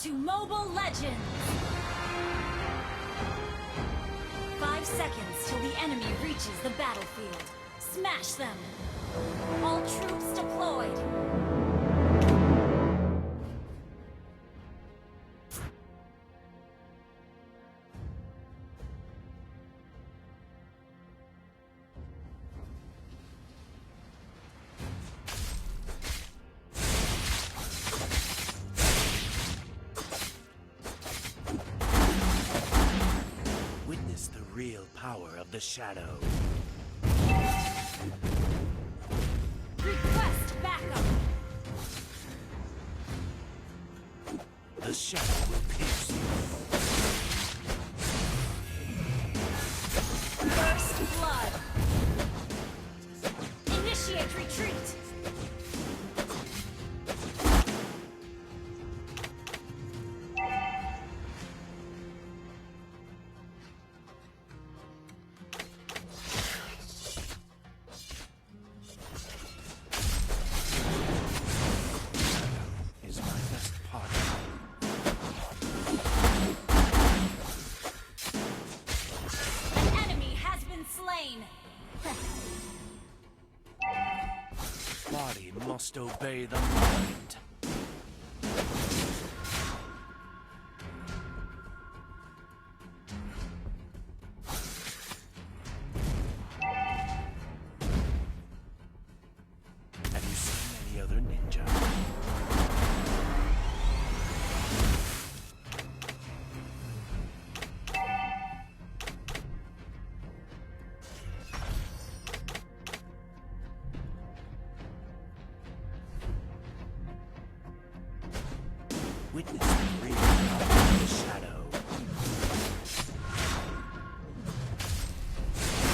to Mobile Legends! 5 seconds till the enemy reaches the battlefield. Smash them! All troops deployed! Witness the real power of the shadow. Request backup! The shadow will pierce you. First blood! Initiate retreat! Is my best partner. An enemy has been slain! Body must obey the mind. Have you seen any other ninja? Witness the real power of the shadow.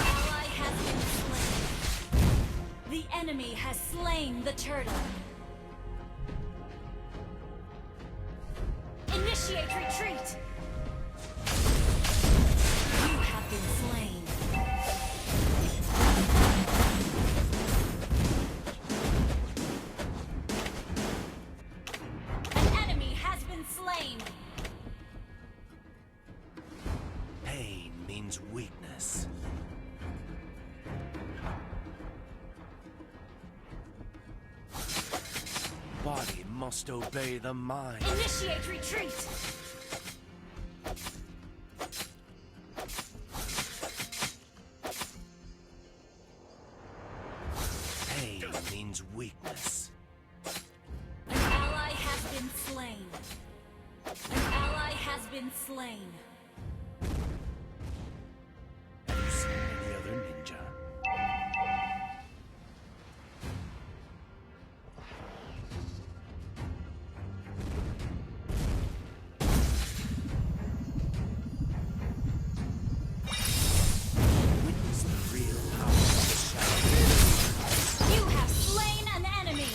Ally has been slain. The enemy has slain the turtle. Initiate retreat! You have been slain. An enemy has been slain. Pain means weakness. Body must obey the mind. Initiate retreat! Pain means weakness. An ally has been slain. An ally has been slain. Have you seen any other ninja? Witness the real power of the shadow. You have slain an enemy.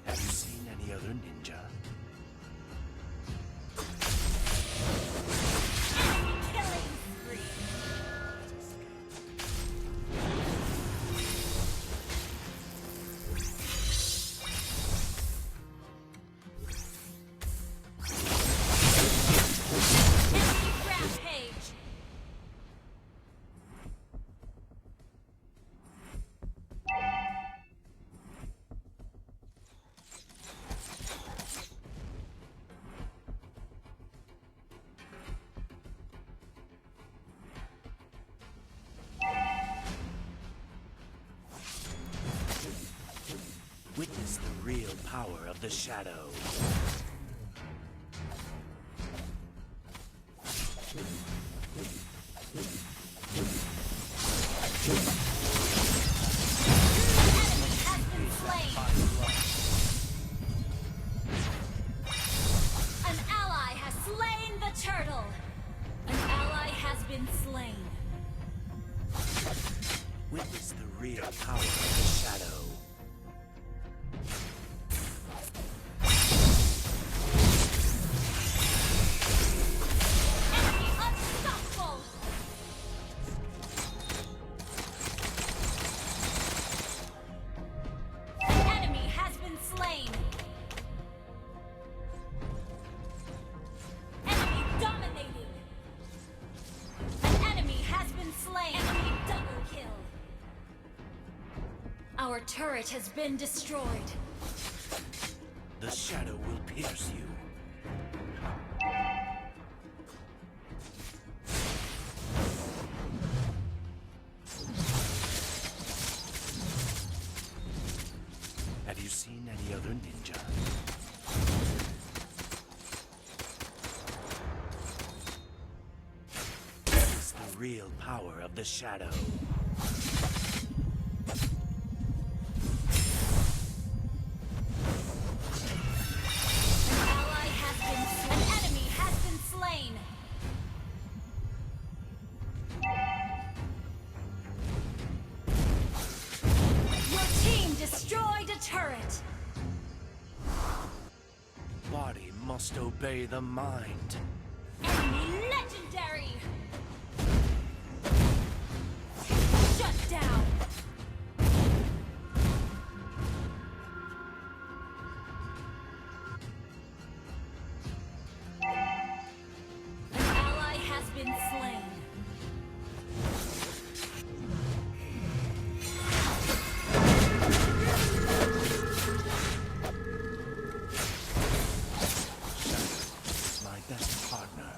Have you seen any other ninja? Killing spree. Enemy rampage. Witness the real power of the shadow. Enemy has been slain. An ally has slain the turtle. An ally has been slain. Witness the real power of the shadow. Enemy unstoppable. Our turret has been destroyed. The shadow will pierce you. Have you seen any other ninja? This is the real power of the shadow. An enemy has been slain. Your team destroyed a turret. Body must obey the mind. Enemy legendary. Shut down. An ally has been slain. My best partner.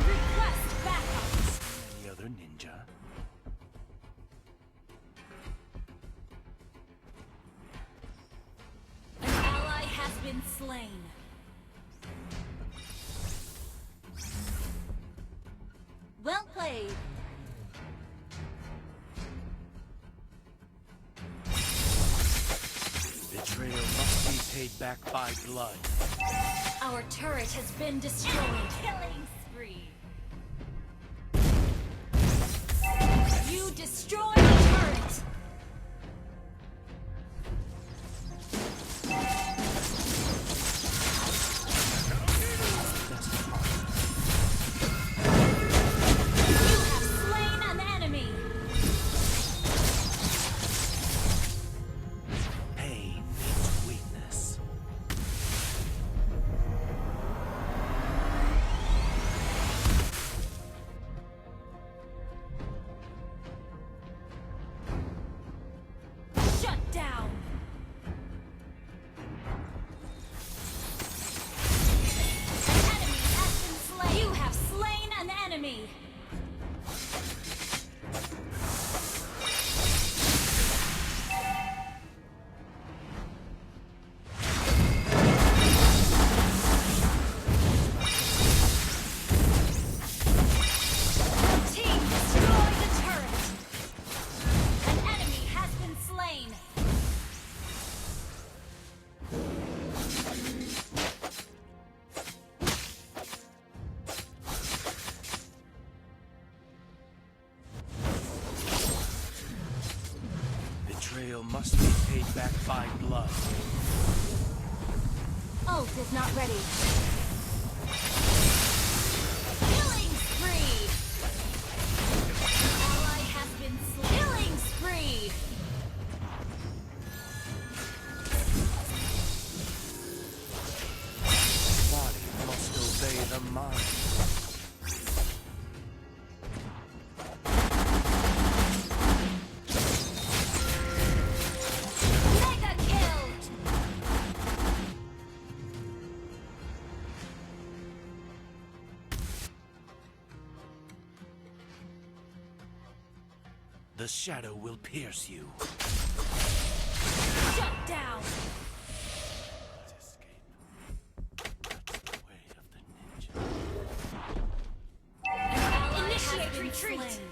Request backup. Any other ninja? An ally has been slain. Well played. Betrayal must be paid back by blood. Our turret has been destroyed. Killing spree. You destroyed a turret. Best partner. You have slain an enemy. Pain means weakness. Shut down. An enemy has been slain. You have slain an enemy. Team destroyed the turret. An enemy has been slain. Betrayal must be paid back by blood. Ult is not ready. Killing spree! Ally has been slain. Killing spree! Body must obey the mind. Mega kill! The shadow will pierce you. Shut down! Escape. That's the way of the ninja. An ally Initiate has been retreat. slain.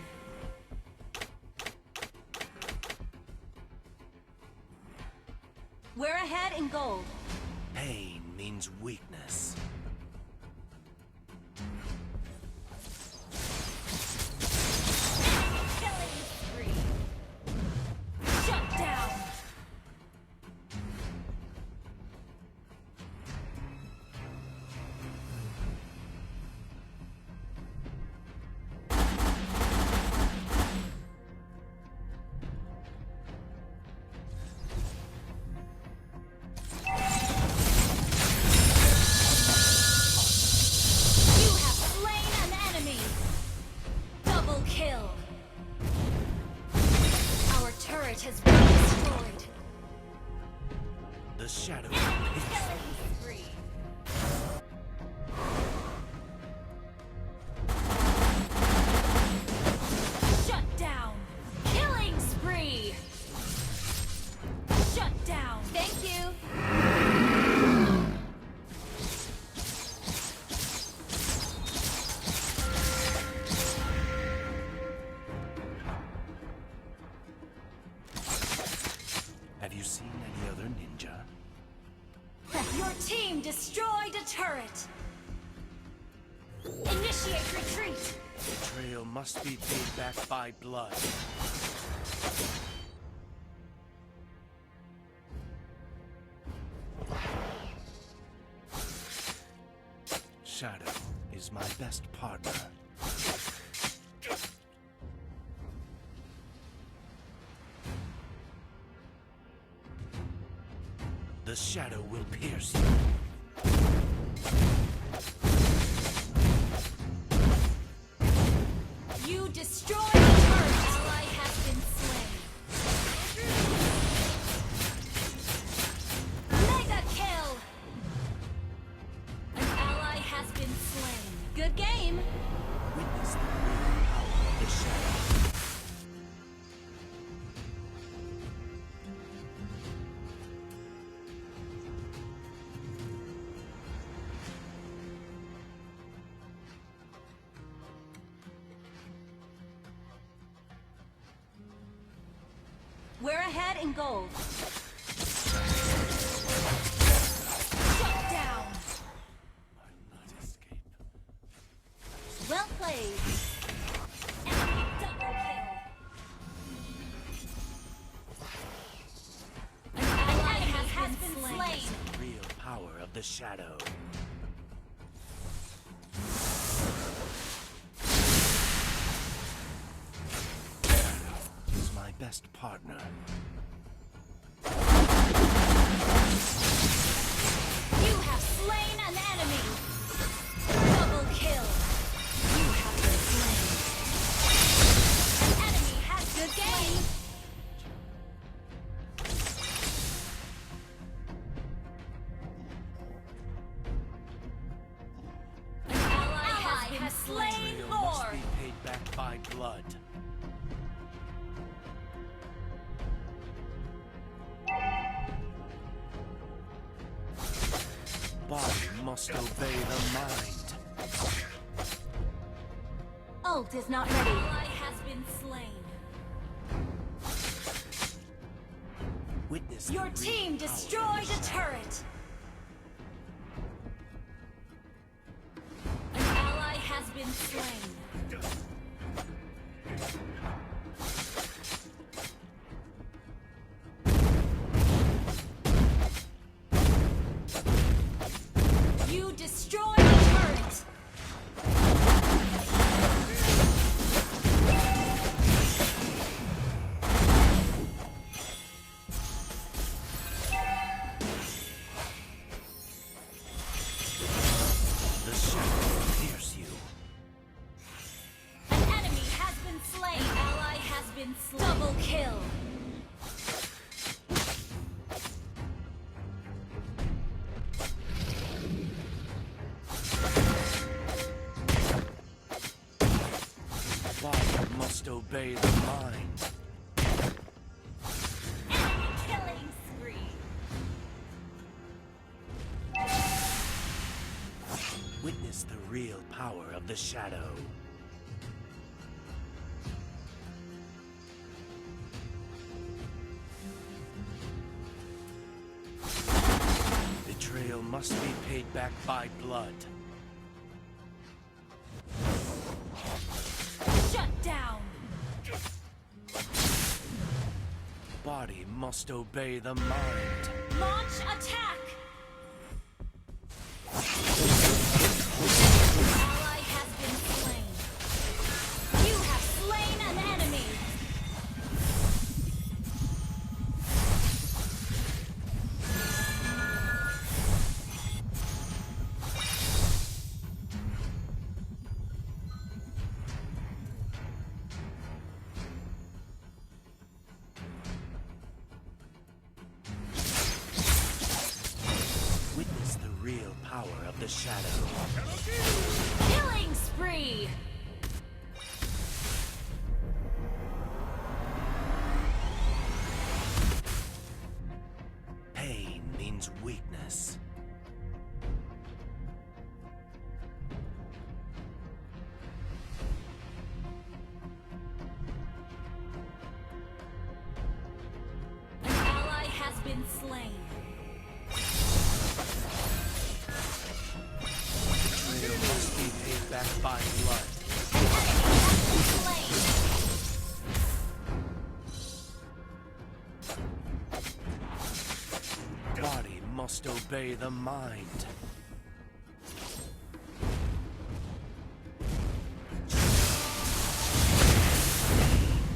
We're ahead in gold. Pain means weakness. Killing spree! Shut down! team destroyed a turret. Initiate retreat. Betrayal must be paid back by blood. Shadow is my best partner. The shadow will pierce you. You destroyed a turret. Ally has been slain. Mega kill. An ally has been slain. Good game. Witness the real power of the shadow. We're ahead in gold. Shut down. I'll not escape. Well played. Enemy double kill. An ally has been slain. The real power of the shadow. Is my best partner. You have slain an enemy. Double kill. You have been slain. An enemy has good game. An ally has slain Betrayal must Lord. be paid back by blood. Body must obey the mind. Ult is not ready. Ally has been slain. Witness Your the real team power of destroyed the a shadow. turret. An ally has been slain. You destroyed a turret. The shadow will pierce you. An enemy has been slain. An ally has been slain. Double kill. Body must obey the mind. Enemy killing spree. Witness the real power of the shadow. Betrayal must be paid back by blood. Shut down. Body must obey the mind. Launch attack. Ally has been slain. You have slain an enemy. Witness the real power of the shadow. Killing spree. Pain means weakness. An ally has been slain. back by blood. An enemy has been slain. Body must obey the mind.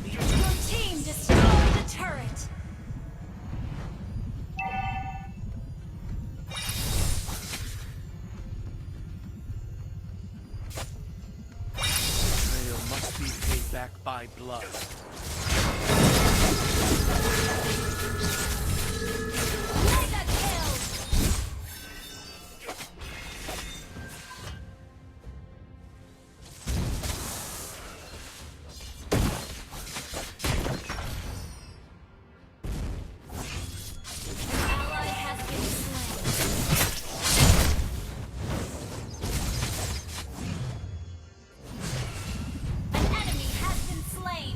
Your team destroyed the turret. Betrayal must be paid back by blood. Mega kill. An ally has been slain. An enemy has been slain.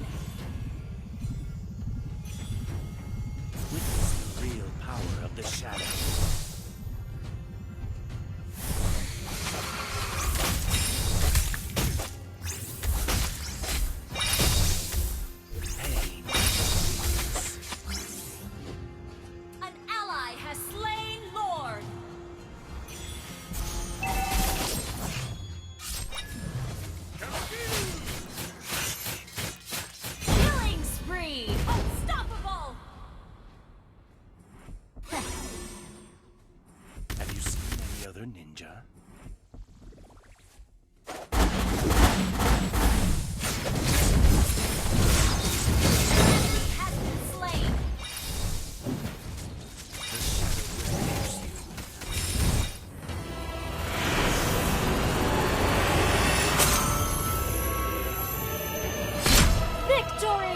Witness the real power of the shadow. Pain. An ally has slain Lord. Killing spree. Unstoppable. Have you seen any other ninja? Enemy has been slain. The shadow will pierce you. Victory!